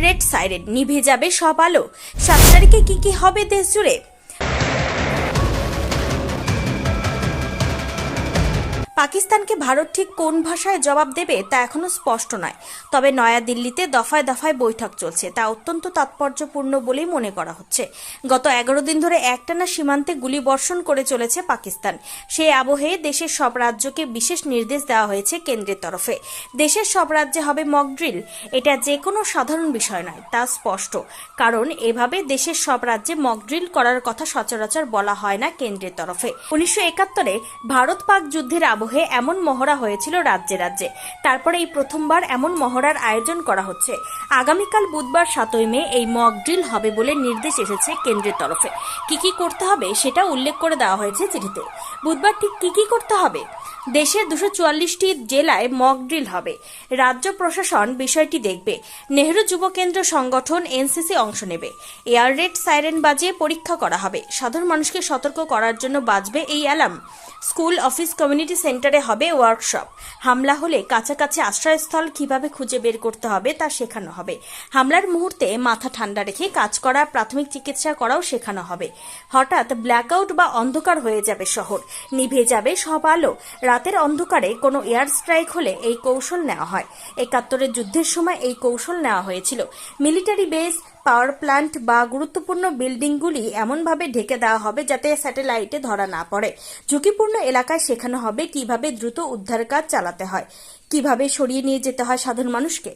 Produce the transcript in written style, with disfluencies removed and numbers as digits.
Red siren, নিভে যাবে সব আলো। 7 তারিখে কি হবে দেশ জুড়ে? পাকিস্তানকে ভারত ঠিক কোন ভাষায় জবাব দেবে তা এখনো স্পষ্ট নয়। তবে নয়াদিল্লিতে দফায় দফায় বৈঠক চলছে, তা অত্যন্ত তাৎপর্যপূর্ণ বলেই মনে করা হচ্ছে। গত 11 দিন ধরে একটানা সীমান্তে গুলিবর্ষণ করে চলেছে পাকিস্তান। সেই আবহে দেশের সব রাজ্যকে বিশেষ নির্দেশ দেওয়া হয়েছে কেন্দ্রের তরফে। দেশের সব রাজ্যে হবে মক ড্রিল। এটা যে কোনো সাধারণ বিষয় নয়, তা স্পষ্ট। কারণ এভাবে দেশের সব রাজ্যে মক ড্রিল করার কথা সচরাচর বলা হয় না কেন্দ্রের তরফে। 1971-এ ভারত পাক যুদ্ধের আবহে এমন মহড়া হয়েছিল রাজ্যে রাজ্যে। তারপরে এই প্রথমবার এমন মহড়ার আয়োজন করা হচ্ছে। আগামীকাল বুধবার 7ই মে এই মক ড্রিল হবে বলে নির্দেশ এসেছে কেন্দ্রের তরফে। কি করতে হবে সেটা উল্লেখ করে দেওয়া হয়েছে চিঠিতে। বুধবার ঠিক কি করতে হবে? দেশের 244টি জেলায় মক ড্রিল হবে। রাজ্য প্রশাসন বিষয়টি দেখবে। নেহরু যুব কেন্দ্র সংগঠন এনসিসি অংশ নেবে। এয়ার রেড সাইরেন বাজিয়ে পরীক্ষা করা হবে। সাধারণ মানুষকে সতর্ক করার জন্য বাজবে এই অ্যালার্ম। স্কুল, অফিস, কমিউনিটি সেন্টারে হবে ওয়ার্কশপ। হামলা হলে কাছাকাছি আশ্রয়স্থল কিভাবে খুঁজে বের করতে হবে তা শেখানো হবে। হামলার মুহূর্তে মাথা ঠান্ডা রেখে কাজ করা, প্রাথমিক চিকিৎসা করাও শেখানো হবে। হঠাৎ ব্ল্যাকআউট বা অন্ধকার হয়ে যাবে শহর, নিভে যাবে সব আলো। রাতের অন্ধকারে কোনো এয়ার স্ট্রাইক হলে এই কৌশল নেওয়া হয়। 71-এর যুদ্ধের সময় এই কৌশল নেওয়া হয়েছিল। মিলিটারি বেস, পাওয়ার প্ল্যান্ট বা গুরুত্বপূর্ণ বিল্ডিংগুলি এমনভাবে ঢেকে দেওয়া হবে যাতে স্যাটেলাইটে ধরা না পড়ে। ঝুঁকিপূর্ণ এলাকায় শেখানো হবে কিভাবে দ্রুত উদ্ধার কাজ চালাতে হয়, কিভাবে সরিয়ে নিয়ে যেতে হয় সাধারণ মানুষকে।